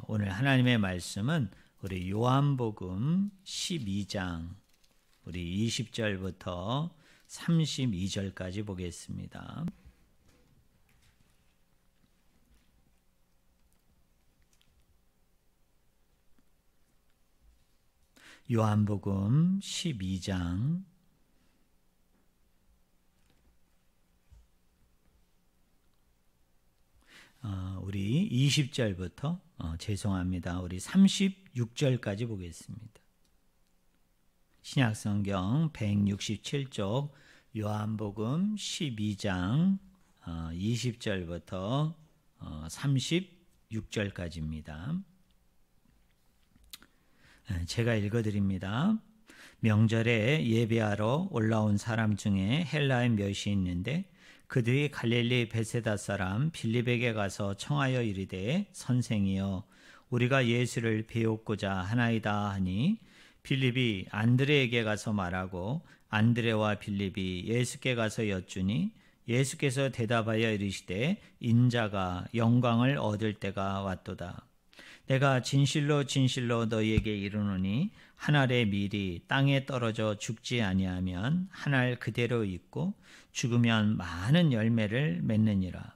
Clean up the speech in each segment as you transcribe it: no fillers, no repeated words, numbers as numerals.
오늘 하나님의 말씀은 우리 요한복음 12장 우리 20절부터 32절까지 보겠습니다. 요한복음 12장 우리 20절부터 죄송합니다. 우리 36절까지 보겠습니다. 신약성경 167쪽 요한복음 12장 20절부터 36절까지입니다. 제가 읽어드립니다. 명절에 예배하러 올라온 사람 중에 헬라인 몇이 있는데 그들이 갈릴리 베세다 사람 빌립에게 가서 청하여 이르되 선생이여 우리가 예수를 배우고자 하나이다 하니 빌립이 안드레에게 가서 말하고 안드레와 빌립이 예수께 가서 여쭈니 예수께서 대답하여 이르시되 인자가 영광을 얻을 때가 왔도다. 내가 진실로 진실로 너희에게 이르노니 한 알의 밀이 땅에 떨어져 죽지 아니하면 한 알 그대로 있고 죽으면 많은 열매를 맺느니라.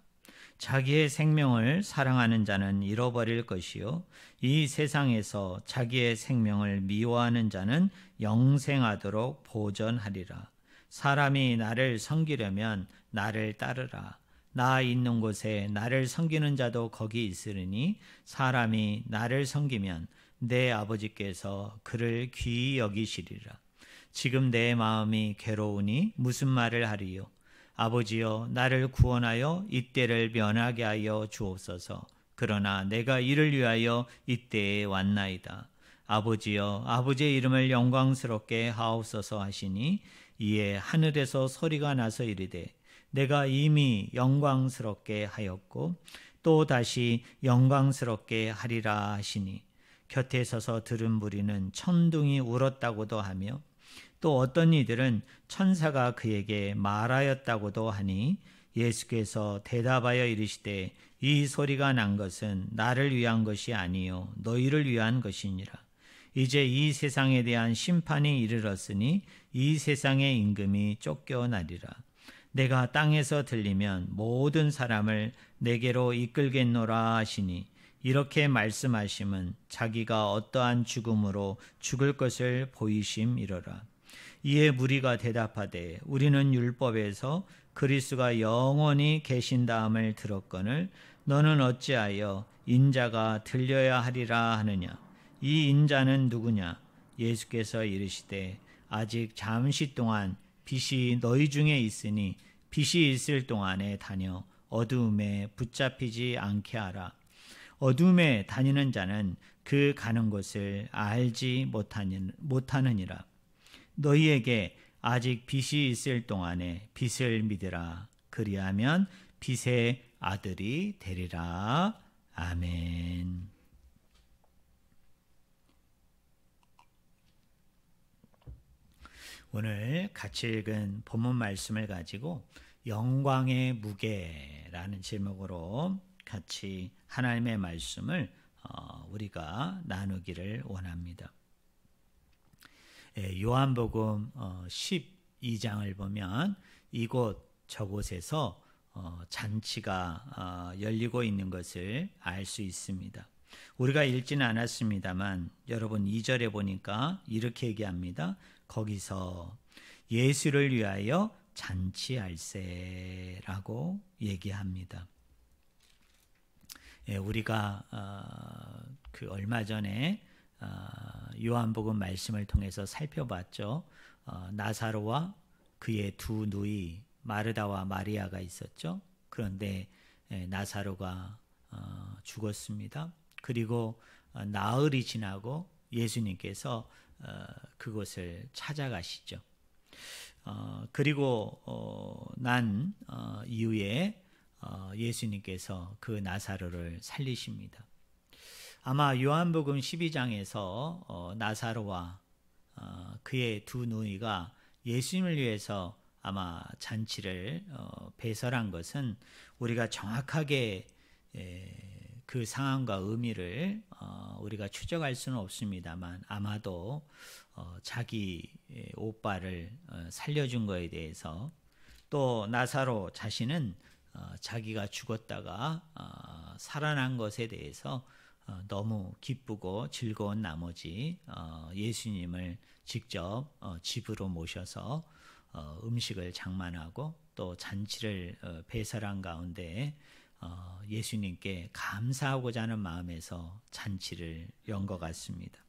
자기의 생명을 사랑하는 자는 잃어버릴 것이요 이 세상에서 자기의 생명을 미워하는 자는 영생하도록 보전하리라. 사람이 나를 섬기려면 나를 따르라. 나 있는 곳에 나를 섬기는 자도 거기 있으리니 사람이 나를 섬기면 내 아버지께서 그를 귀히 여기시리라. 지금 내 마음이 괴로우니 무슨 말을 하리요? 아버지여 나를 구원하여 이때를 면하게 하여 주옵소서. 그러나 내가 이를 위하여 이때에 왔나이다. 아버지여 아버지의 이름을 영광스럽게 하옵소서 하시니 이에 하늘에서 소리가 나서 이르되 내가 이미 영광스럽게 하였고 또 다시 영광스럽게 하리라 하시니 곁에 서서 들은 무리는 천둥이 울었다고도 하며 또 어떤 이들은 천사가 그에게 말하였다고도 하니 예수께서 대답하여 이르시되 이 소리가 난 것은 나를 위한 것이 아니요 너희를 위한 것이니라. 이제 이 세상에 대한 심판이 이르렀으니 이 세상의 임금이 쫓겨나리라. 내가 땅에서 들리면 모든 사람을 내게로 이끌겠노라 하시니 이렇게 말씀하심은 자기가 어떠한 죽음으로 죽을 것을 보이심이로라. 이에 무리가 대답하되 우리는 율법에서 그리스도가 영원히 계신다함을 들었거늘 너는 어찌하여 인자가 들려야 하리라 하느냐. 이 인자는 누구냐. 예수께서 이르시되 아직 잠시 동안 빛이 너희 중에 있으니 빛이 있을 동안에 다녀 어두움에 붙잡히지 않게 하라. 어두움에 다니는 자는 그 가는 곳을 알지 못하느니라. 너희에게 아직 빛이 있을 동안에 빛을 믿으라. 그리하면 빛의 아들이 되리라. 아멘. 오늘 같이 읽은 본문 말씀을 가지고 영광의 무게라는 제목으로 같이 하나님의 말씀을 우리가 나누기를 원합니다. 요한복음 12장을 보면 이곳 저곳에서 잔치가 열리고 있는 것을 알 수 있습니다. 우리가 읽지는 않았습니다만 여러분 2절에 보니까 이렇게 얘기합니다. 거기서 예수를 위하여 잔치할세라고 얘기합니다. 우리가 얼마 전에 요한복음 말씀을 통해서 살펴봤죠. 나사로와 그의 두 누이 마르다와 마리아가 있었죠. 그런데 나사로가 죽었습니다. 그리고 나흘이 지나고 예수님께서 그곳을 찾아가시죠. 그리고 난 이후에 예수님께서 그 나사로를 살리십니다. 아마 요한복음 12장에서 나사로와 그의 두 누이가 예수님을 위해서 아마 잔치를 배설한 것은 우리가 정확하게 그 상황과 의미를 우리가 추적할 수는 없습니다만 아마도 자기 오빠를 살려준 거에 대해서 또 나사로 자신은 자기가 죽었다가 살아난 것에 대해서 너무 기쁘고 즐거운 나머지 예수님을 직접 집으로 모셔서 음식을 장만하고 또 잔치를 배설한 가운데 예수님께 감사하고자 하는 마음에서 잔치를 연 것 같습니다.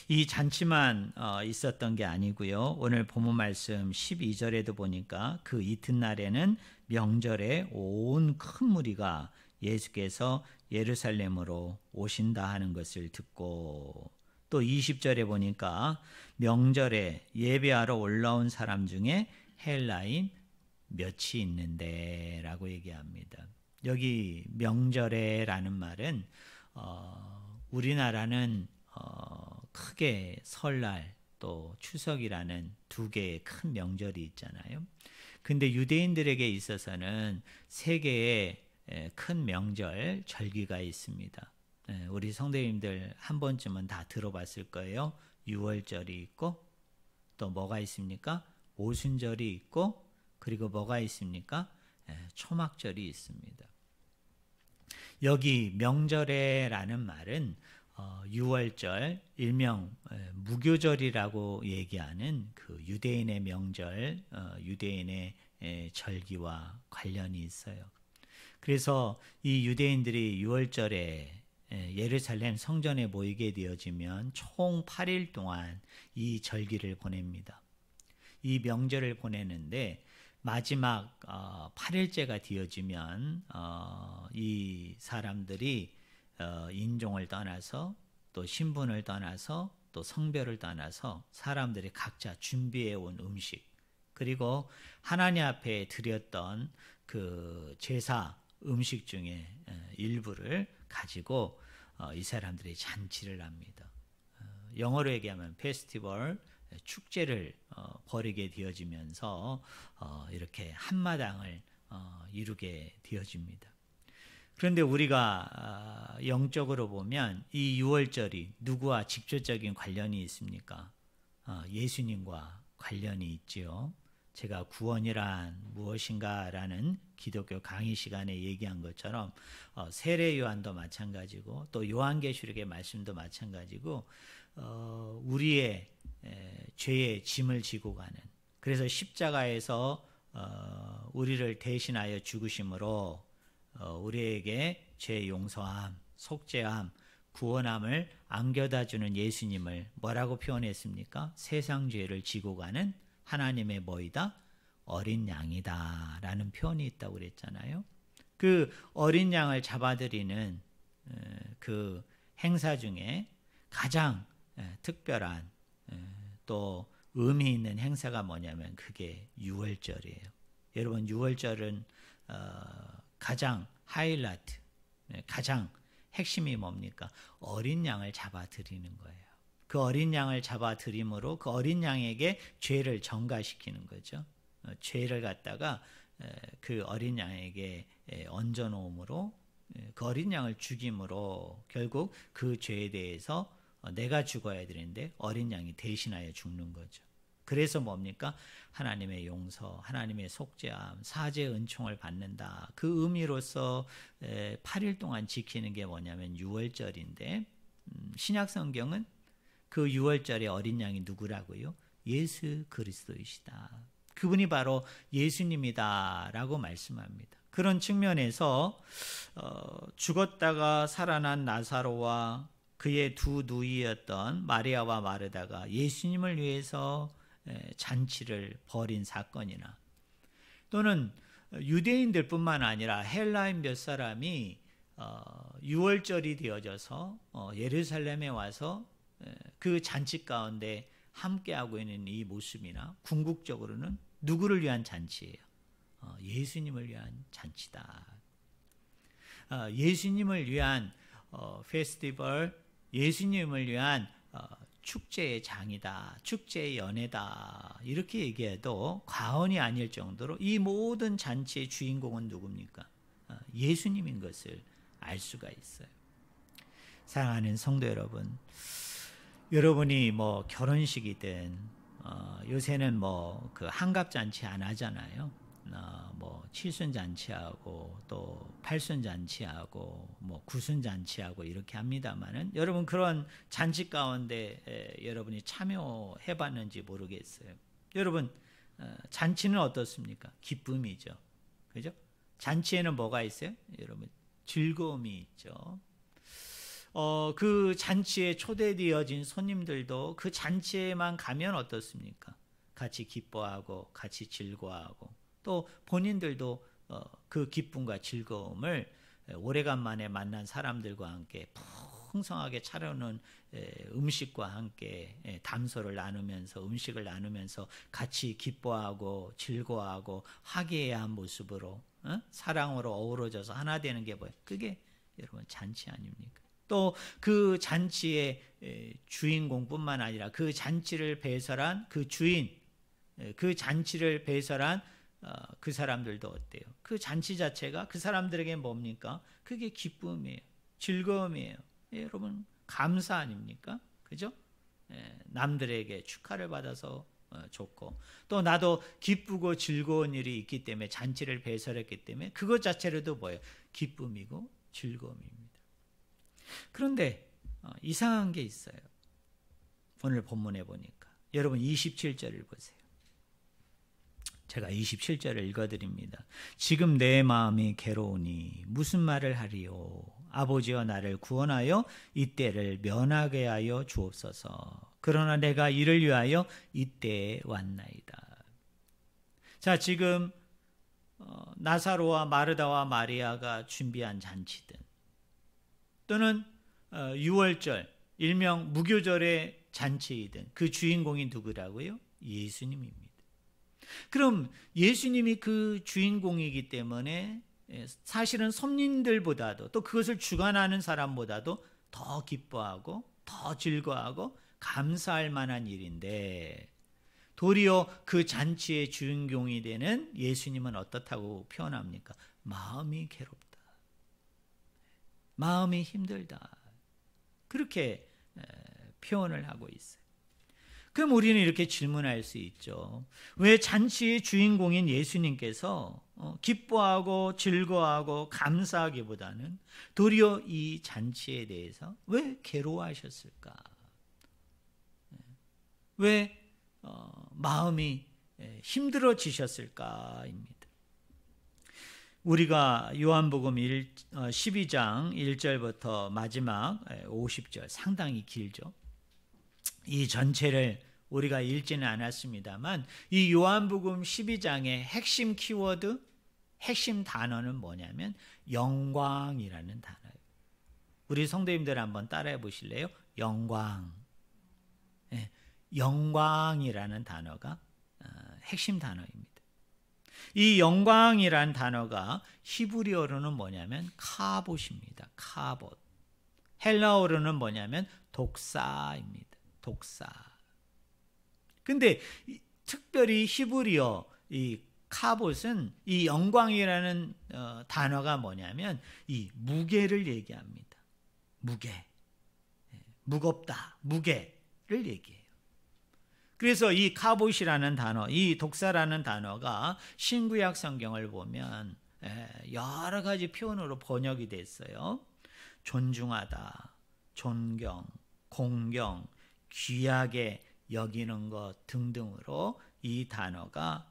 이 잔치만 있었던 게 아니고요. 오늘 본문 말씀 12절에도 보니까 그 이튿날에는 명절에 온 큰 무리가 예수께서 예루살렘으로 오신다 하는 것을 듣고 또 20절에 보니까 명절에 예배하러 올라온 사람 중에 헬라인 몇이 있는데 라고 얘기합니다. 여기 명절에라는 말은 우리나라는 크게 설날 또 추석이라는 두 개의 큰 명절이 있잖아요. 근데 유대인들에게 있어서는 세 개의 큰 명절 절기가 있습니다. 우리 성도님들 한 번쯤은 다 들어봤을 거예요. 유월절이 있고 또 뭐가 있습니까? 오순절이 있고 그리고 뭐가 있습니까? 초막절이 있습니다. 여기 명절에라는 말은 유월절, 일명 무교절이라고 얘기하는 그 유대인의 명절, 유대인의 절기와 관련이 있어요. 그래서 이 유대인들이 유월절에 예루살렘 성전에 모이게 되어지면 총 8일 동안 이 절기를 보냅니다. 이 명절을 보내는데 마지막 8일째가 되어지면 이 사람들이 인종을 떠나서 또 신분을 떠나서 또 성별을 떠나서 사람들이 각자 준비해온 음식 그리고 하나님 앞에 드렸던 그 제사 음식 중에 일부를 가지고 이 사람들이 잔치를 합니다. 영어로 얘기하면 페스티벌, 축제를 벌이게 되어지면서 이렇게 한마당을 이루게 되어집니다. 그런데 우리가 영적으로 보면 이 유월절이 누구와 직접적인 관련이 있습니까? 예수님과 관련이 있지요. 제가 구원이란 무엇인가라는 기독교 강의 시간에 얘기한 것처럼 세례 요한도 마찬가지고 또 요한계시록의 말씀도 마찬가지고 우리의 죄의 짐을 지고 가는 그래서 십자가에서 우리를 대신하여 죽으심으로 우리에게 죄 용서함, 속죄함, 구원함을 안겨다 주는 예수님을 뭐라고 표현했습니까? 세상 죄를 지고 가는 하나님의 뭐이다? 어린 양이다 라는 표현이 있다고 그랬잖아요. 그 어린 양을 잡아들이는 그 행사 중에 가장 특별한 또 의미 있는 행사가 뭐냐면 그게 유월절이에요. 여러분 유월절은 가장 하이라이트, 가장 핵심이 뭡니까? 어린 양을 잡아들이는 거예요. 그 어린 양을 잡아들임으로 그 어린 양에게 죄를 전가시키는 거죠. 죄를 갖다가 그 어린 양에게 얹어놓음으로 그 어린 양을 죽임으로 결국 그 죄에 대해서 내가 죽어야 되는데 어린 양이 대신하여 죽는 거죠. 그래서 뭡니까? 하나님의 용서, 하나님의 속죄함, 사죄의 은총을 받는다. 그 의미로서 8일 동안 지키는 게 뭐냐면 유월절인데 신약 성경은 그 유월절의 어린 양이 누구라고요? 예수 그리스도이시다. 그분이 바로 예수님이다라고 말씀합니다. 그런 측면에서 죽었다가 살아난 나사로와 그의 두 누이였던 마리아와 마르다가 예수님을 위해서 잔치를 벌인 사건이나 또는 유대인들뿐만 아니라 헬라인 몇 사람이 유월절이 되어져서 예루살렘에 와서 그 잔치 가운데 함께하고 있는 이 모습이나 궁극적으로는 누구를 위한 잔치예요? 예수님을 위한 잔치다. 예수님을 위한 페스티벌, 예수님을 위한 축제의 장이다, 축제의 연회다 이렇게 얘기해도 과언이 아닐 정도로 이 모든 잔치의 주인공은 누굽니까? 예수님인 것을 알 수가 있어요. 사랑하는 성도 여러분, 여러분이 뭐 결혼식이든 요새는 뭐 그 한갑잔치 안 하잖아요. 뭐 칠순잔치하고 또 팔순잔치하고 뭐 구순잔치하고 이렇게 합니다만은 여러분 그런 잔치 가운데 여러분이 참여해 봤는지 모르겠어요. 여러분 잔치는 어떻습니까? 기쁨이죠. 그죠? 잔치에는 뭐가 있어요? 여러분 즐거움이 있죠. 그 잔치에 초대되어진 손님들도 그 잔치에만 가면 어떻습니까? 같이 기뻐하고 같이 즐거워하고 또 본인들도 그 기쁨과 즐거움을 오래간만에 만난 사람들과 함께 풍성하게 차려놓은 음식과 함께 담소를 나누면서 음식을 나누면서 같이 기뻐하고 즐거워하고 화기애애한 모습으로 사랑으로 어우러져서 하나 되는 게 뭐예요? 그게 여러분 잔치 아닙니까? 또 그 잔치의 주인공뿐만 아니라 그 잔치를 배설한 그 주인, 그 잔치를 배설한 그 사람들도 어때요? 그 잔치 자체가 그 사람들에게 뭡니까? 그게 기쁨이에요. 즐거움이에요. 여러분 감사 아닙니까? 그죠? 남들에게 축하를 받아서 좋고 또 나도 기쁘고 즐거운 일이 있기 때문에 잔치를 배설했기 때문에 그것 자체로도 뭐예요? 기쁨이고 즐거움입니다. 그런데 이상한 게 있어요. 오늘 본문에 보니까 여러분 27절을 보세요. 제가 27절을 읽어드립니다. 지금 내 마음이 괴로우니 무슨 말을 하리요? 아버지여 나를 구원하여 이때를 면하게 하여 주옵소서. 그러나 내가 이를 위하여 이때에 왔나이다. 자, 지금 나사로와 마르다와 마리아가 준비한 잔치든 또는 6월절 일명 무교절의 잔치이든 그 주인공이 누구라고요? 예수님입니다. 그럼 예수님이 그 주인공이기 때문에 사실은 손님들보다도 또 그것을 주관하는 사람보다도 더 기뻐하고 더 즐거워하고 감사할 만한 일인데 도리어 그 잔치의 주인공이 되는 예수님은 어떻다고 표현합니까? 마음이 괴롭다. 마음이 힘들다. 그렇게 표현을 하고 있어요. 그럼 우리는 이렇게 질문할 수 있죠. 왜 잔치의 주인공인 예수님께서 기뻐하고 즐거워하고 감사하기보다는 도리어 이 잔치에 대해서 왜 괴로워하셨을까? 왜 마음이 힘들어지셨을까입니다. 우리가 요한복음 12장 1절부터 마지막 50절 상당히 길죠. 이 전체를 우리가 읽지는 않았습니다만 이 요한복음 12장의 핵심 키워드, 핵심 단어는 뭐냐면 영광이라는 단어예요. 우리 성도님들 한번 따라해 보실래요? 영광. 네, 영광이라는 단어가 핵심 단어입니다. 이 영광이란 단어가 히브리어로는 뭐냐면 카봇입니다. 카봇. 헬라어로는 뭐냐면 독사입니다. 독사. 근데 특별히 히브리어 이 카봇은 이 영광이라는 단어가 뭐냐면 이 무게를 얘기합니다. 무게. 무겁다. 무게를 얘기해요. 그래서 이 카봇이라는 단어, 이 독사라는 단어가 신구약 성경을 보면 여러 가지 표현으로 번역이 됐어요. 존중하다, 존경, 공경, 귀하게 여기는 것 등등으로 이 단어가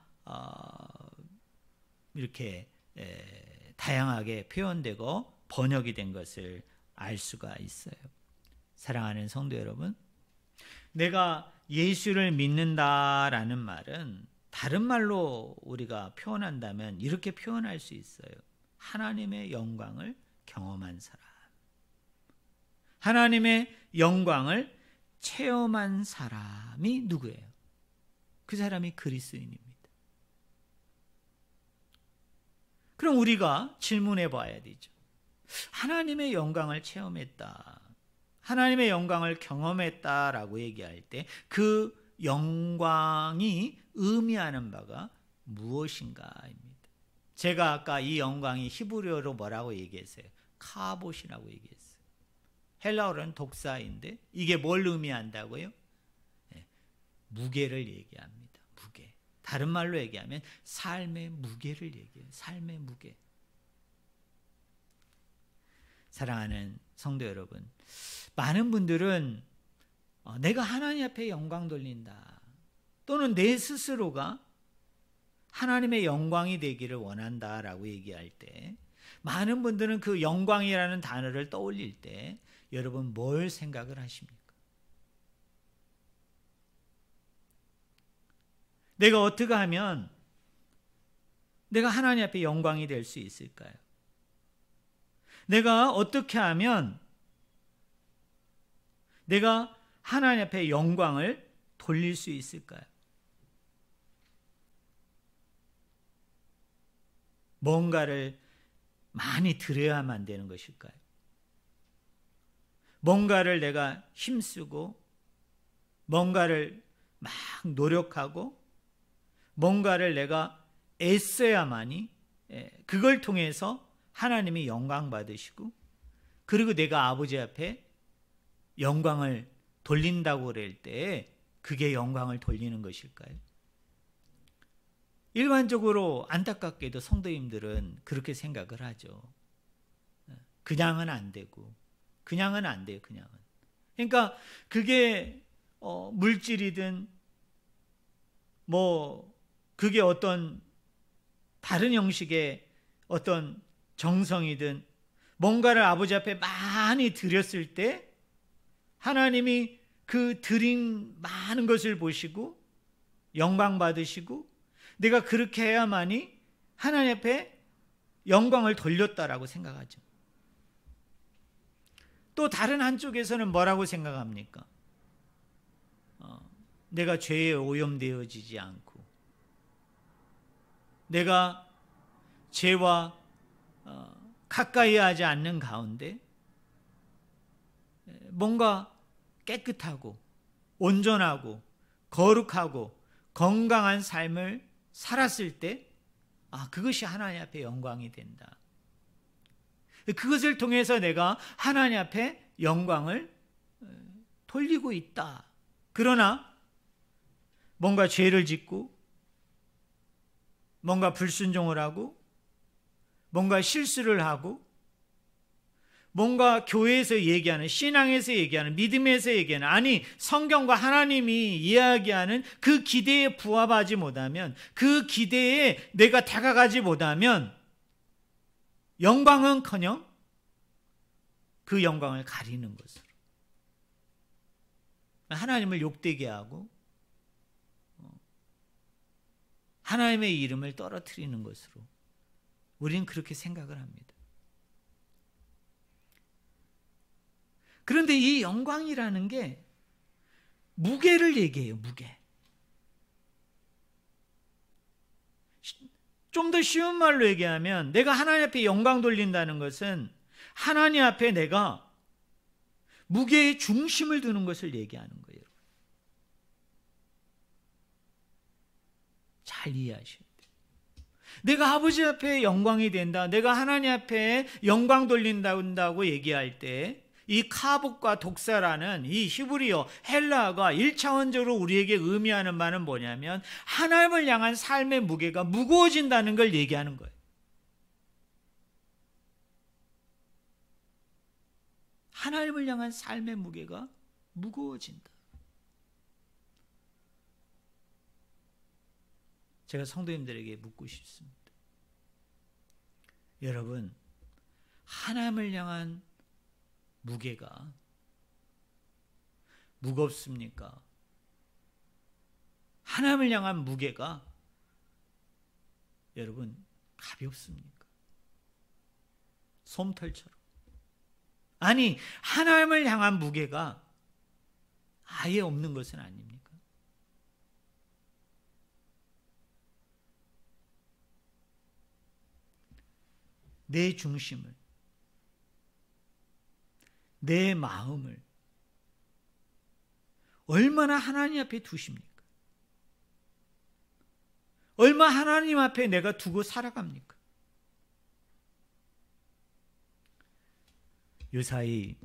이렇게 다양하게 표현되고 번역이 된 것을 알 수가 있어요. 사랑하는 성도 여러분, 내가 예수를 믿는다라는 말은 다른 말로 우리가 표현한다면 이렇게 표현할 수 있어요. 하나님의 영광을 경험한 사람. 하나님의 영광을 체험한 사람이 누구예요? 그 사람이 그리스도인입니다. 그럼 우리가 질문해 봐야 되죠. 하나님의 영광을 체험했다. 하나님의 영광을 경험했다라고 얘기할 때 그 영광이 의미하는 바가 무엇인가입니다. 제가 아까 이 영광이 히브리어로 뭐라고 얘기했어요? 카봇이라고 얘기했어요. 헬라어로는 독사인데 이게 뭘 의미한다고요? 네, 무게를 얘기합니다. 무게. 다른 말로 얘기하면 삶의 무게를 얘기해요. 삶의 무게. 사랑하는 성도 여러분, 많은 분들은 내가 하나님 앞에 영광 돌린다, 또는 내 스스로가 하나님의 영광이 되기를 원한다라고 얘기할 때, 많은 분들은 그 영광이라는 단어를 떠올릴 때 여러분 뭘 생각을 하십니까? 내가 어떻게 하면 내가 하나님 앞에 영광이 될 수 있을까요? 내가 어떻게 하면 내가 하나님 앞에 영광을 돌릴 수 있을까요? 뭔가를 많이 드려야만 되는 것일까요? 뭔가를 내가 힘쓰고 뭔가를 막 노력하고 뭔가를 내가 애써야만이 그걸 통해서 하나님이 영광 받으시고, 그리고 내가 아버지 앞에 영광을 돌린다고 그럴 때 그게 영광을 돌리는 것일까요? 일반적으로 안타깝게도 성도님들은 그렇게 생각을 하죠. 그냥은 안 되고, 그냥은 안 돼요. 그냥은. 그러니까 그게 물질이든 뭐 그게 어떤 다른 형식의 어떤 정성이든 뭔가를 아버지 앞에 많이 드렸을 때 하나님이 그 드린 많은 것을 보시고 영광 받으시고, 내가 그렇게 해야만이 하나님 앞에 영광을 돌렸다라고 생각하죠. 또 다른 한쪽에서는 뭐라고 생각합니까? 내가 죄에 오염되어지지 않고 내가 죄와 가까이 하지 않는 가운데 뭔가 깨끗하고 온전하고 거룩하고 건강한 삶을 살았을 때, 그것이 하나님 앞에 영광이 된다. 그것을 통해서 내가 하나님 앞에 영광을 돌리고 있다. 그러나 뭔가 죄를 짓고 뭔가 불순종을 하고 뭔가 실수를 하고 뭔가 교회에서 얘기하는, 신앙에서 얘기하는, 믿음에서 얘기하는, 아니 성경과 하나님이 이야기하는 그 기대에 부합하지 못하면, 그 기대에 내가 다가가지 못하면 영광은커녕 그 영광을 가리는 것으로, 하나님을 욕되게 하고 하나님의 이름을 떨어뜨리는 것으로 우리는 그렇게 생각을 합니다. 그런데 이 영광이라는 게 무게를 얘기해요. 무게. 좀 더 쉬운 말로 얘기하면, 내가 하나님 앞에 영광 돌린다는 것은 하나님 앞에 내가 무게의 중심을 두는 것을 얘기하는 거예요. 잘 이해하셔야 돼요. 내가 아버지 앞에 영광이 된다, 내가 하나님 앞에 영광 돌린다고 얘기할 때, 이 카봇과 독사라는 이 히브리어 헬라어가 1차원적으로 우리에게 의미하는 말은 뭐냐면, 하나님을 향한 삶의 무게가 무거워진다는 걸 얘기하는 거예요. 하나님을 향한 삶의 무게가 무거워진다. 제가 성도님들에게 묻고 싶습니다. 여러분, 하나님을 향한 무게가 무겁습니까? 하나님을 향한 무게가 여러분 가볍습니까? 솜털처럼. 아니, 하나님을 향한 무게가 아예 없는 것은 아닙니까? 내 중심을, 내 마음을 얼마나 하나님 앞에 두십니까? 얼마 하나님 앞에 내가 두고 살아갑니까? 요사이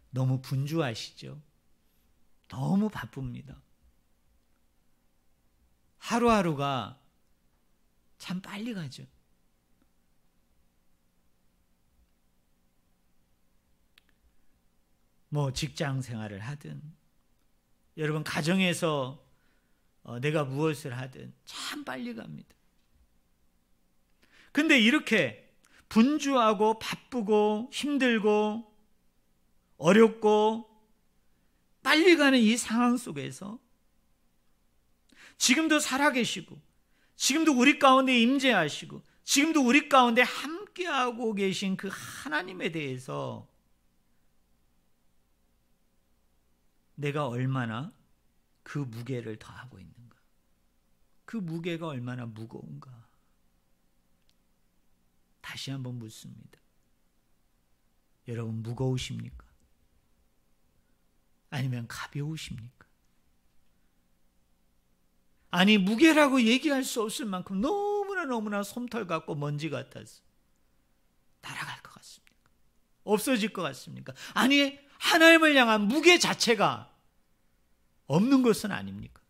너무 분주하시죠? 너무 바쁩니다. 하루하루가 참 빨리 가죠. 뭐 직장 생활을 하든 여러분 가정에서 내가 무엇을 하든 참 빨리 갑니다. 근데 이렇게 분주하고 바쁘고 힘들고 어렵고 빨리 가는 이 상황 속에서 지금도 살아계시고 지금도 우리 가운데 임재하시고 지금도 우리 가운데 함께하고 계신 그 하나님에 대해서 내가 얼마나 그 무게를 더하고 있는가? 그 무게가 얼마나 무거운가? 다시 한번 묻습니다. 여러분 무거우십니까? 아니면 가벼우십니까? 아니 무게라고 얘기할 수 없을 만큼 너무나 솜털 같고 먼지 같아서 날아갈 것 같습니까? 없어질 것 같습니까? 아니 하나님을 향한 무게 자체가 없는 것은 아닙니까?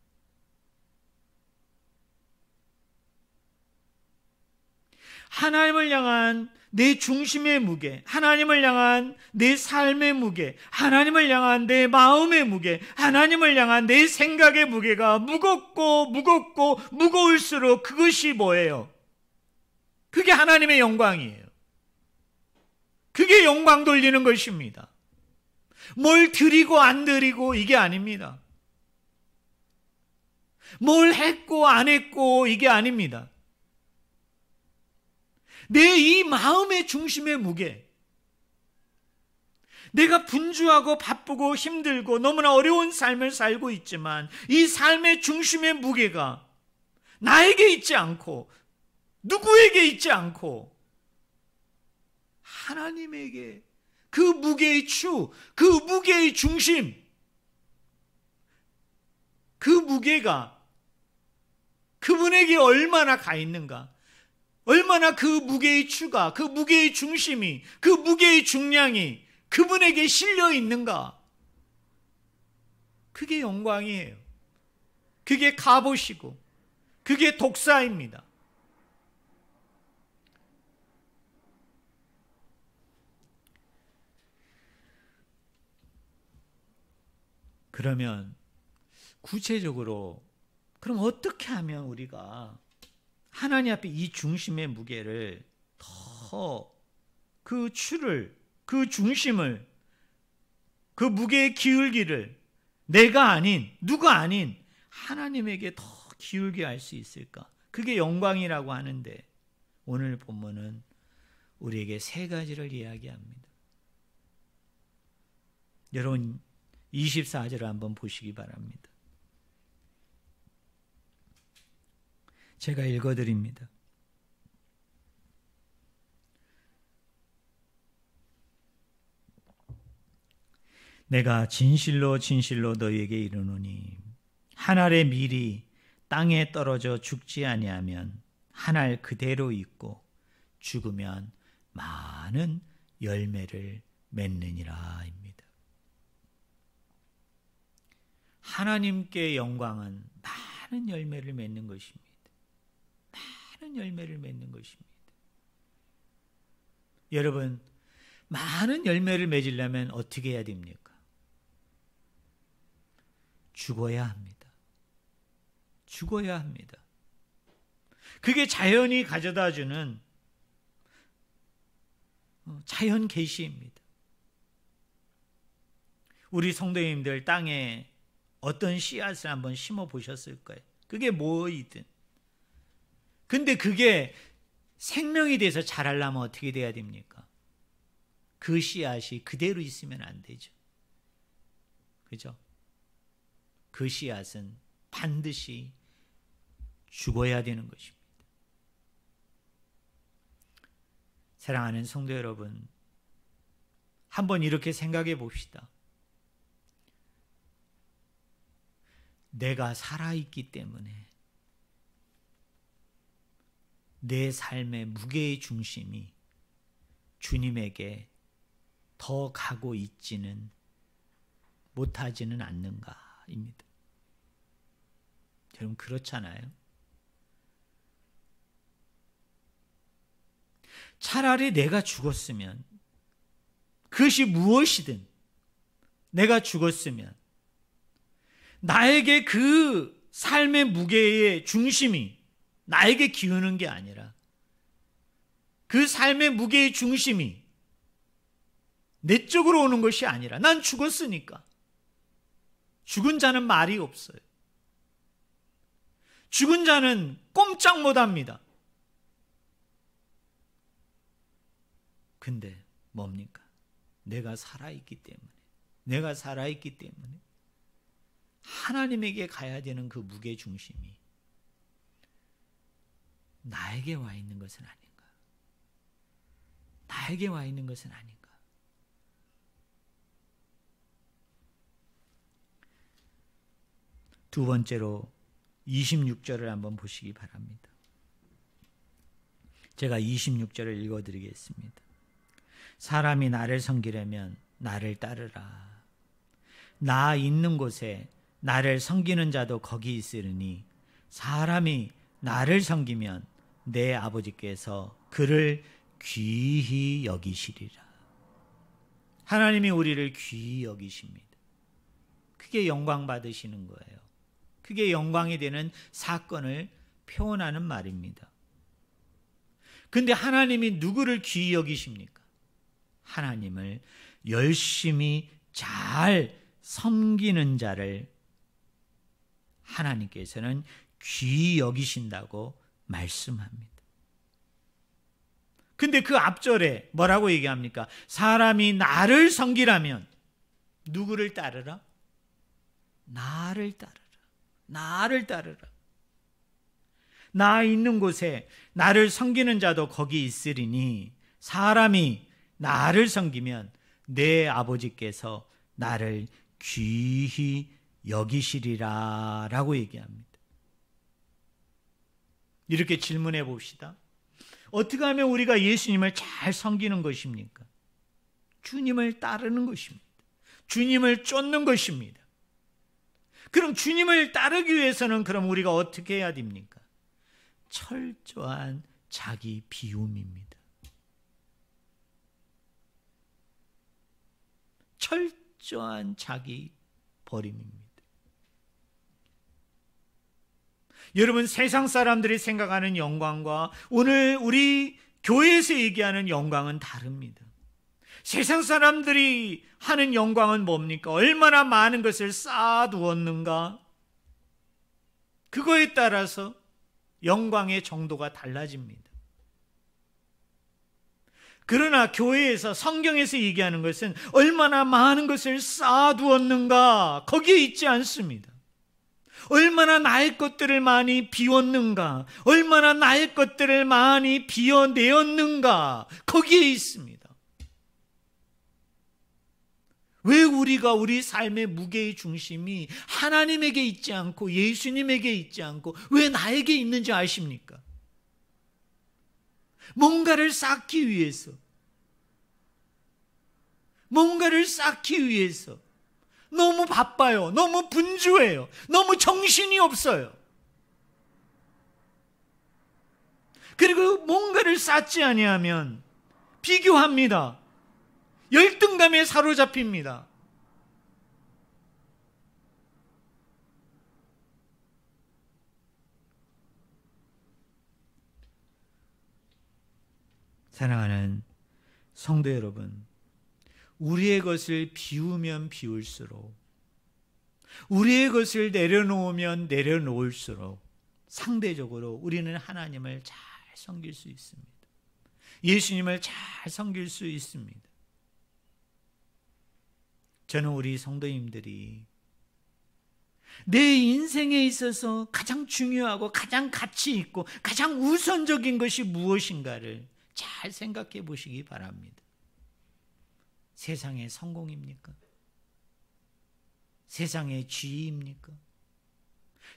하나님을 향한 내 중심의 무게, 하나님을 향한 내 삶의 무게, 하나님을 향한 내 마음의 무게, 하나님을 향한 내 생각의 무게가 무겁고 무거울수록 그것이 뭐예요? 그게 하나님의 영광이에요. 그게 영광 돌리는 것입니다. 뭘 드리고 안 드리고 이게 아닙니다. 뭘 했고 안 했고 이게 아닙니다. 내 이 마음의 중심의 무게, 내가 분주하고 바쁘고 힘들고 너무나 어려운 삶을 살고 있지만 이 삶의 중심의 무게가 나에게 있지 않고 누구에게 있지 않고 하나님에게 그 무게의 추, 그 무게의 중심, 그 무게가 그분에게 얼마나 가 있는가, 얼마나 그 무게의 추가, 그 무게의 중심이, 그 무게의 중량이 그분에게 실려 있는가. 그게 영광이에요. 그게 갑옷이고 그게 독사입니다. 그러면 구체적으로 그럼 어떻게 하면 우리가 하나님 앞에 이 중심의 무게를 더 그 추를, 그 중심을, 그 무게의 기울기를 내가 아닌, 누가 아닌 하나님에게 더 기울게 할 수 있을까? 그게 영광이라고 하는데 오늘 본문은 우리에게 세 가지를 이야기합니다. 여러분 24절을 한번 보시기 바랍니다. 제가 읽어드립니다. 내가 진실로 너희에게 이르노니 한 알의 밀이 땅에 떨어져 죽지 아니하면 한 알 그대로 있고 죽으면 많은 열매를 맺느니라입니다. 하나님께 영광은 많은 열매를 맺는 것입니다. 많은 열매를 맺는 것입니다. 여러분, 많은 열매를 맺으려면 어떻게 해야 됩니까? 죽어야 합니다. 죽어야 합니다. 그게 자연이 가져다주는 자연 계시입니다. 우리 성도님들 땅에 어떤 씨앗을 한번 심어 보셨을 거예요. 그게 뭐이든. 근데 그게 생명이 돼서 자라려면 어떻게 돼야 됩니까? 그 씨앗이 그대로 있으면 안 되죠. 그죠? 그 씨앗은 반드시 죽어야 되는 것입니다. 사랑하는 성도 여러분, 한번 이렇게 생각해 봅시다. 내가 살아있기 때문에 내 삶의 무게의 중심이 주님에게 더 가고 있지는 못하지는 않는가입니다. 여러분 그렇잖아요. 차라리 내가 죽었으면, 그것이 무엇이든 내가 죽었으면 나에게 그 삶의 무게의 중심이 나에게 기우는 게 아니라 그 삶의 무게의 중심이 내 쪽으로 오는 것이 아니라, 난 죽었으니까. 죽은 자는 말이 없어요. 죽은 자는 꼼짝 못합니다. 근데 뭡니까? 내가 살아있기 때문에 하나님에게 가야 되는 그 무게 중심이 나에게 와 있는 것은 아닌가? 나에게 와 있는 것은 아닌가? 두 번째로 26절을 한번 보시기 바랍니다. 제가 26절을 읽어드리겠습니다. 사람이 나를 섬기려면 나를 따르라. 나 있는 곳에 나를 섬기는 자도 거기 있으리니 사람이 나를 섬기면 내 아버지께서 그를 귀히 여기시리라. 하나님이 우리를 귀히 여기십니다. 그게 영광 받으시는 거예요. 그게 영광이 되는 사건을 표현하는 말입니다. 근데 하나님이 누구를 귀히 여기십니까? 하나님을 열심히 잘 섬기는 자를 하나님께서는 귀히 여기신다고 말씀합니다. 근데 그 앞절에 뭐라고 얘기합니까? 사람이 나를 섬기라면 누구를 따르라? 나를 따르라. 나를 따르라. 나 있는 곳에 나를 섬기는 자도 거기 있으리니 사람이 나를 섬기면 내 아버지께서 나를 귀히 여기시리라 라고 얘기합니다. 이렇게 질문해 봅시다. 어떻게 하면 우리가 예수님을 잘 섬기는 것입니까? 주님을 따르는 것입니다. 주님을 쫓는 것입니다. 그럼 주님을 따르기 위해서는 그럼 우리가 어떻게 해야 됩니까? 철저한 자기 비움입니다. 철저한 자기 버림입니다. 여러분, 세상 사람들이 생각하는 영광과 오늘 우리 교회에서 얘기하는 영광은 다릅니다. 세상 사람들이 하는 영광은 뭡니까? 얼마나 많은 것을 쌓아두었는가? 그거에 따라서 영광의 정도가 달라집니다. 그러나 교회에서, 성경에서 얘기하는 것은 얼마나 많은 것을 쌓아두었는가? 거기에 있지 않습니다. 얼마나 나의 것들을 많이 비웠는가? 얼마나 나의 것들을 많이 비워내었는가? 거기에 있습니다. 왜 우리가 우리 삶의 무게의 중심이 하나님에게 있지 않고 예수님에게 있지 않고 왜 나에게 있는지 아십니까? 뭔가를 쌓기 위해서, 너무 바빠요. 너무 분주해요. 너무 정신이 없어요. 그리고 뭔가를 쌓지 아니하면 비교합니다. 열등감에 사로잡힙니다. 사랑하는 성도 여러분, 우리의 것을 비우면 비울수록, 우리의 것을 내려놓으면 내려놓을수록 상대적으로 우리는 하나님을 잘 섬길 수 있습니다. 예수님을 잘 섬길 수 있습니다. 저는 우리 성도님들이 내 인생에 있어서 가장 중요하고 가장 가치 있고 가장 우선적인 것이 무엇인가를 잘 생각해 보시기 바랍니다. 세상의 성공입니까? 세상의 지위입니까?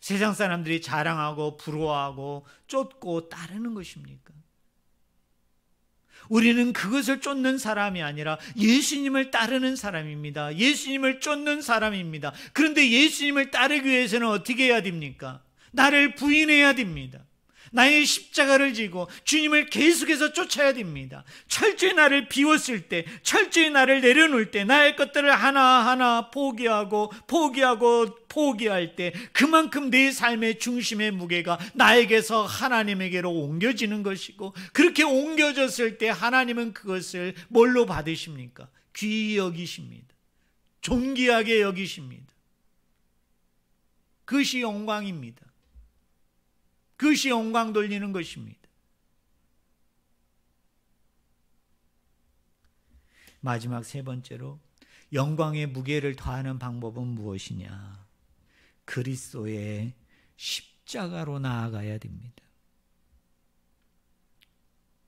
세상 사람들이 자랑하고 부러워하고 쫓고 따르는 것입니까? 우리는 그것을 쫓는 사람이 아니라 예수님을 따르는 사람입니다. 예수님을 쫓는 사람입니다. 그런데 예수님을 따르기 위해서는 어떻게 해야 됩니까? 나를 부인해야 됩니다. 나의 십자가를 지고 주님을 계속해서 쫓아야 됩니다. 철저히 나를 비웠을 때, 철저히 나를 내려놓을 때, 나의 것들을 하나하나 포기할 때 그만큼 내 삶의 중심의 무게가 나에게서 하나님에게로 옮겨지는 것이고, 그렇게 옮겨졌을 때 하나님은 그것을 뭘로 받으십니까? 귀히 여기십니다. 존귀하게 여기십니다. 그것이 영광입니다. 그것이 영광 돌리는 것입니다. 마지막 세 번째로 영광의 무게를 더하는 방법은 무엇이냐? 그리스도의 십자가로 나아가야 됩니다.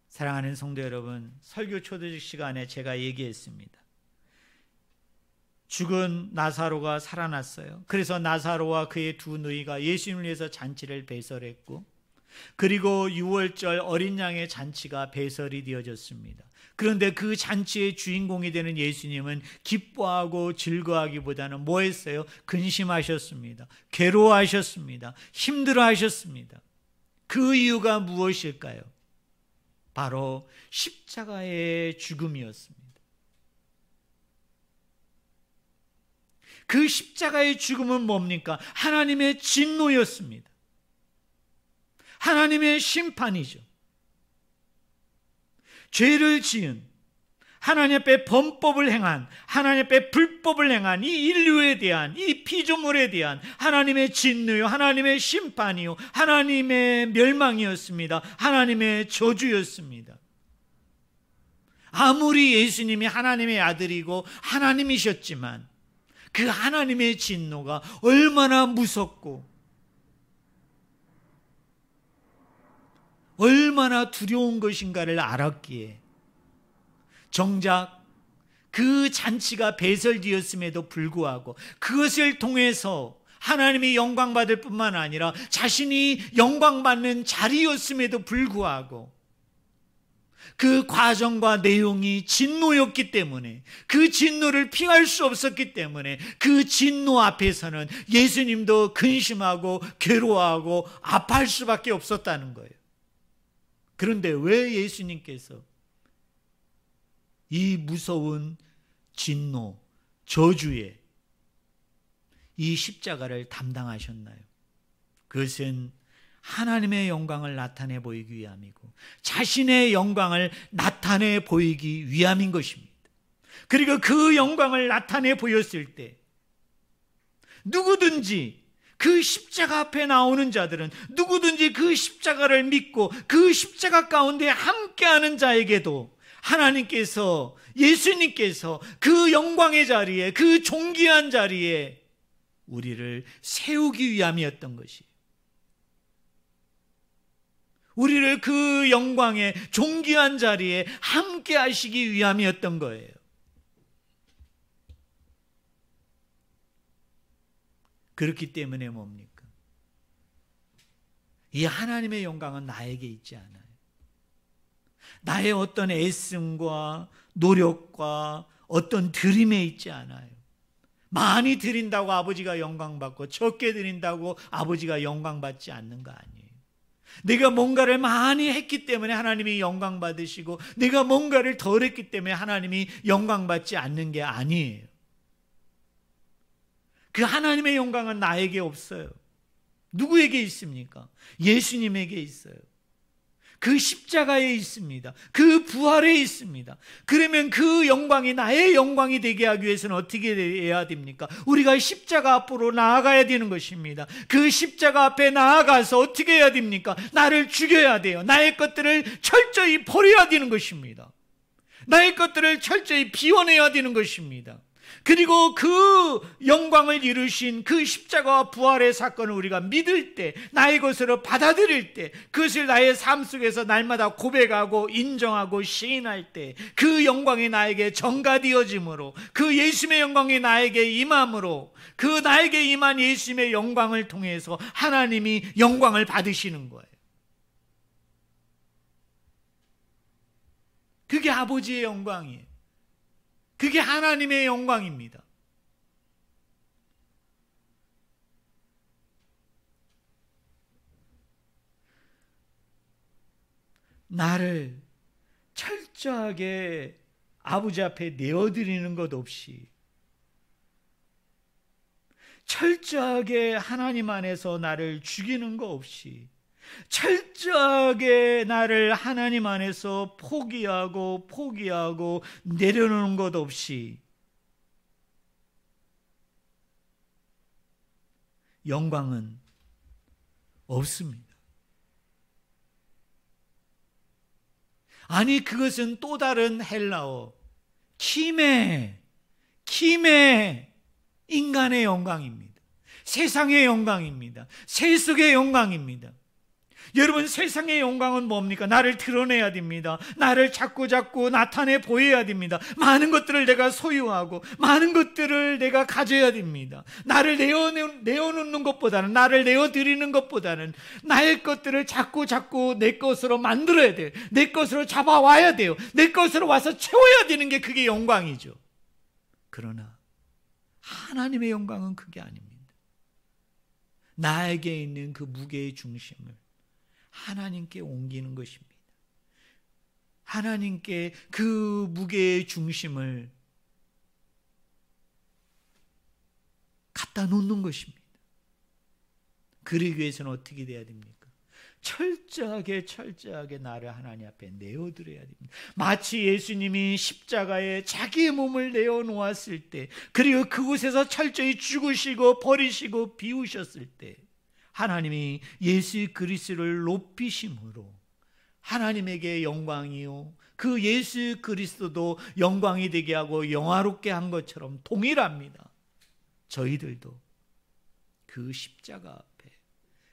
사랑하는 성도 여러분, 설교 초대식 시간에 제가 얘기했습니다. 죽은 나사로가 살아났어요. 그래서 나사로와 그의 두 누이가 예수님을 위해서 잔치를 배설했고, 그리고 6월절 어린 양의 잔치가 배설이 되어졌습니다. 그런데 그 잔치의 주인공이 되는 예수님은 기뻐하고 즐거워하기보다는 뭐 했어요? 근심하셨습니다. 괴로워하셨습니다. 힘들어하셨습니다. 그 이유가 무엇일까요? 바로 십자가의 죽음이었습니다. 그 십자가의 죽음은 뭡니까? 하나님의 진노였습니다. 하나님의 심판이죠. 죄를 지은, 하나님 앞에 범법을 행한, 하나님 앞에 불법을 행한 이 인류에 대한, 이 피조물에 대한 하나님의 진노요, 하나님의 심판이요, 하나님의 멸망이었습니다. 하나님의 저주였습니다. 아무리 예수님이 하나님의 아들이고 하나님이셨지만 그 하나님의 진노가 얼마나 무섭고 얼마나 두려운 것인가를 알았기에 정작 그 잔치가 배설되었음에도 불구하고 그것을 통해서 하나님이 영광받을 뿐만 아니라 자신이 영광받는 자리였음에도 불구하고 그 과정과 내용이 진노였기 때문에, 그 진노를 피할 수 없었기 때문에 그 진노 앞에서는 예수님도 근심하고 괴로워하고 아파할 수밖에 없었다는 거예요. 그런데 왜 예수님께서 이 무서운 진노, 저주에 이 십자가를 담당하셨나요? 그것은 하나님의 영광을 나타내 보이기 위함이고 자신의 영광을 나타내 보이기 위함인 것입니다. 그리고 그 영광을 나타내 보였을 때 누구든지 그 십자가 앞에 나오는 자들은, 누구든지 그 십자가를 믿고 그 십자가 가운데 함께하는 자에게도 하나님께서, 예수님께서 그 영광의 자리에, 그 존귀한 자리에 우리를 세우기 위함이었던 것이, 우리를 그 영광의 존귀한 자리에 함께 하시기 위함이었던 거예요. 그렇기 때문에 뭡니까? 이 하나님의 영광은 나에게 있지 않아요. 나의 어떤 애씀과 노력과 어떤 드림에 있지 않아요. 많이 드린다고 아버지가 영광받고 적게 드린다고 아버지가 영광받지 않는 거 아니에요. 내가 뭔가를 많이 했기 때문에 하나님이 영광 받으시고 내가 뭔가를 덜 했기 때문에 하나님이 영광 받지 않는 게 아니에요. 그 하나님의 영광은 나에게 없어요. 누구에게 있습니까? 예수님에게 있어요. 그 십자가에 있습니다. 그 부활에 있습니다. 그러면 그 영광이 나의 영광이 되게 하기 위해서는 어떻게 해야 됩니까? 우리가 십자가 앞으로 나아가야 되는 것입니다. 그 십자가 앞에 나아가서 어떻게 해야 됩니까? 나를 죽여야 돼요. 나의 것들을 철저히 버려야 되는 것입니다. 나의 것들을 철저히 비워내야 되는 것입니다. 그리고 그 영광을 이루신 그 십자가와 부활의 사건을 우리가 믿을 때, 나의 것으로 받아들일 때, 그것을 나의 삶 속에서 날마다 고백하고 인정하고 시인할 때 그 영광이 나에게 전가되어짐으로, 그 예수님의 영광이 나에게 임함으로, 그 나에게 임한 예수님의 영광을 통해서 하나님이 영광을 받으시는 거예요. 그게 아버지의 영광이에요. 그게 하나님의 영광입니다. 나를 철저하게 아버지 앞에 내어드리는 것 없이, 철저하게 하나님 안에서 나를 죽이는 것 없이, 철저하게 나를 하나님 안에서 포기하고 내려놓는 것 없이 영광은 없습니다. 아니, 그것은 또 다른 헬라어 키메, 인간의 영광입니다. 세상의 영광입니다. 세속의 영광입니다. 여러분, 세상의 영광은 뭡니까? 나를 드러내야 됩니다. 나를 자꾸 나타내 보여야 됩니다. 많은 것들을 내가 소유하고 많은 것들을 내가 가져야 됩니다. 나를 내어놓는 것보다는, 나를 내어드리는 것보다는 나의 것들을 자꾸 내 것으로 만들어야 돼요. 내 것으로 잡아와야 돼요. 내 것으로 와서 채워야 되는 게 그게 영광이죠. 그러나 하나님의 영광은 그게 아닙니다. 나에게 있는 그 무게의 중심을 하나님께 옮기는 것입니다. 하나님께 그 무게의 중심을 갖다 놓는 것입니다. 그러기 위해서는 어떻게 돼야 됩니까? 철저하게 나를 하나님 앞에 내어드려야 됩니다. 마치 예수님이 십자가에 자기의 몸을 내어놓았을 때, 그리고 그곳에서 철저히 죽으시고 버리시고 비우셨을 때 하나님이 예수 그리스도를 높이심으로 하나님에게 영광이요, 그 예수 그리스도도 영광이 되게 하고 영화롭게 한 것처럼 동일합니다. 저희들도 그 십자가 앞에,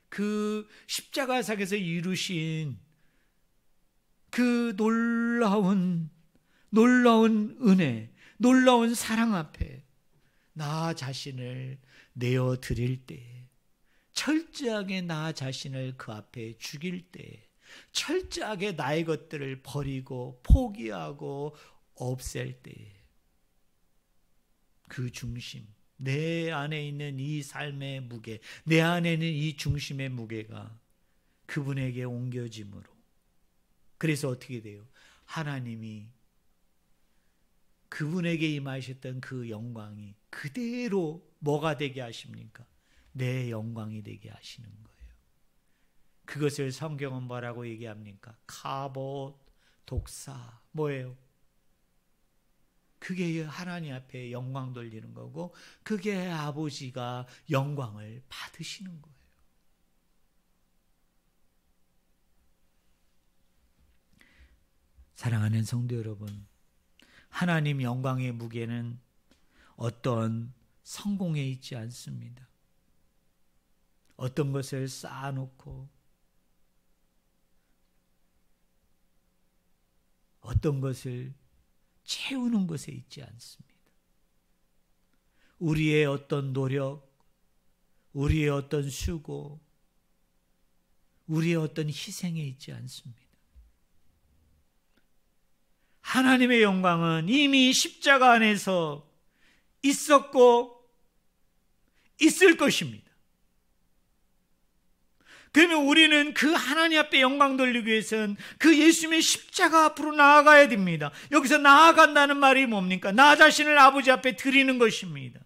그 십자가상에서 이루신 그 놀라운 은혜, 놀라운 사랑 앞에 나 자신을 내어드릴 때, 철저하게 나 자신을 그 앞에 죽일 때, 철저하게 나의 것들을 버리고 포기하고 없앨 때, 그 중심, 내 안에 있는 이 삶의 무게, 내 안에 있는 이 중심의 무게가 그분에게 옮겨짐으로, 그래서 어떻게 돼요? 하나님이 그분에게 임하셨던 그 영광이 그대로 뭐가 되게 하십니까? 내 영광이 되게 하시는 거예요. 그것을 성경은 뭐라고 얘기합니까? 카봇, 독사, 뭐예요? 그게 하나님 앞에 영광 돌리는 거고, 그게 아버지가 영광을 받으시는 거예요. 사랑하는 성도 여러분, 하나님 영광의 무게는 어떤 성공에 있지 않습니다. 어떤 것을 쌓아놓고 어떤 것을 채우는 것에 있지 않습니다. 우리의 어떤 노력, 우리의 어떤 수고, 우리의 어떤 희생에 있지 않습니다. 하나님의 영광은 이미 십자가 안에서 있었고 있을 것입니다. 그러면 우리는 그 하나님 앞에 영광 돌리기 위해서는 그 예수님의 십자가 앞으로 나아가야 됩니다. 여기서 나아간다는 말이 뭡니까? 나 자신을 아버지 앞에 드리는 것입니다.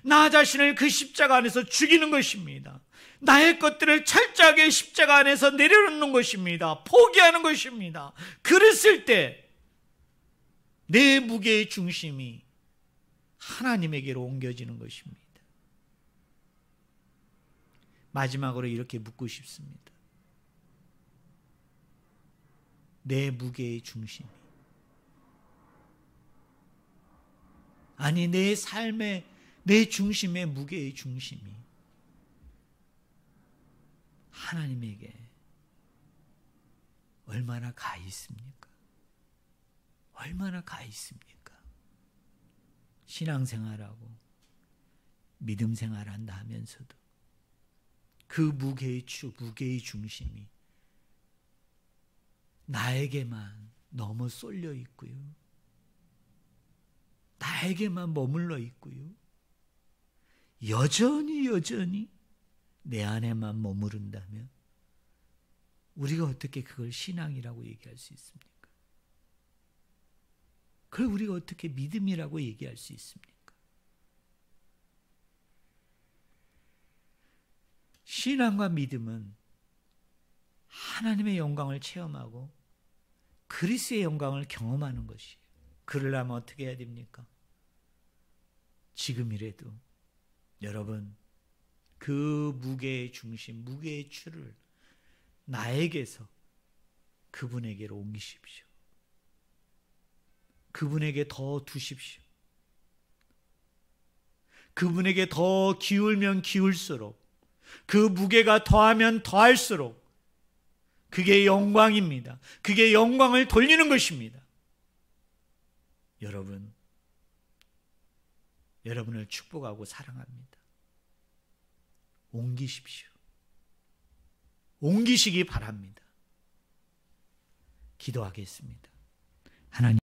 나 자신을 그 십자가 안에서 죽이는 것입니다. 나의 것들을 철저하게 십자가 안에서 내려놓는 것입니다. 포기하는 것입니다. 그랬을 때 내 무게의 중심이 하나님에게로 옮겨지는 것입니다. 마지막으로 이렇게 묻고 싶습니다. 내 무게의 중심이, 아니 내 삶의, 내 중심의 무게의 중심이 하나님에게 얼마나 가 있습니까? 얼마나 가 있습니까? 신앙생활하고 믿음생활한다 하면서도 그 무게의 중심이 나에게만 너무 쏠려 있고요. 나에게만 머물러 있고요. 여전히 내 안에만 머무른다면 우리가 어떻게 그걸 신앙이라고 얘기할 수 있습니까? 그걸 우리가 어떻게 믿음이라고 얘기할 수 있습니까? 신앙과 믿음은 하나님의 영광을 체험하고 그리스도의 영광을 경험하는 것이에요. 그러려면 어떻게 해야 됩니까? 지금이라도 여러분 그 무게의 중심, 무게의 줄을 나에게서 그분에게로 옮기십시오. 그분에게 더 두십시오. 그분에게 더 기울면 기울수록, 그 무게가 더하면 더할수록 그게 영광입니다. 그게 영광을 돌리는 것입니다. 여러분을 축복하고 사랑합니다. 옮기십시오. 옮기시기 바랍니다. 기도하겠습니다. 하나님